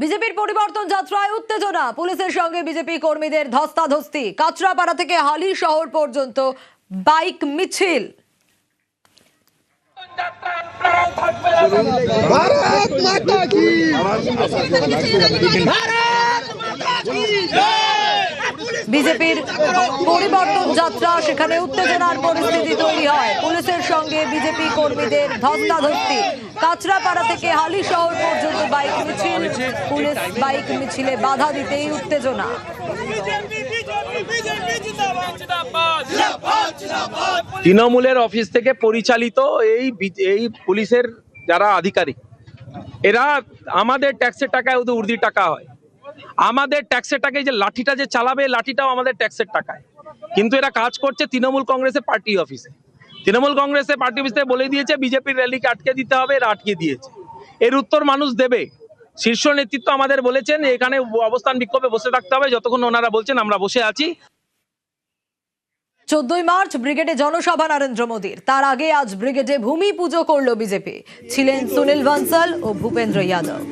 বিজেপির পরিবর্তন যাত্রায় উত্তেজনা, পুলিশের সঙ্গে বিজেপি কর্মীদের ধস্তাধস্তি। কাঁচরাপাড়া থেকে হালি শহর পর্যন্ত বাইক মিছিল। भारत माता की বিজেপির পরিবর্তন যাত্রা, সেখানে উত্তেজনার পরিস্থিতি তৈরি হয়। পুলিশের সঙ্গে বিজেপি কর্মীদের ধস্তাধস্তি। কাঁচরাপাড়া থেকে হালি শহর পর্যন্ত বাইক মিছিল। পুলিশ বাইক মিছিলে বাধা দিতেই উত্তেজনা। তৃণমূলের অফিস থেকে পরিচালিত এই পুলিশের যারা আধিকারিক, এরা আমাদের ট্যাক্সের টাকায় ওদের উর্দি টাকা হয়। আমাদের ট্যাক্সের টাকায় যে লাঠিটা যে চালাবে, লাঠিটাও আমাদের ট্যাক্সের টাকায়। কিন্তু এরা কাজ করছে তৃণমূল কংগ্রেসের পার্টি অফিসে। তৃণমূল কংগ্রেসের পার্টি অফিসে বলে দিয়েছে বিজেপির র্যালিকে আটকে দিতে হবে, এরা আটকে দিয়েছে। এর উত্তর মানুষ দেবে। শীর্ষ নেতৃত্ব আমাদের বলেছেন এখানে অবস্থান বিক্ষোভে বসে থাকতে হবে, যতক্ষণ ওনারা বলছেন আমরা বসে আছি। 14 মার্চ ব্রিগেডে জনসভা নরেন্দ্র মোদীর। তার আগে আজ ব্রিগেডে ভূমি পুজো করলো বিজেপি। ছিলেন সুনীল বানসাল ও ভূপেন্দ্র যাদব।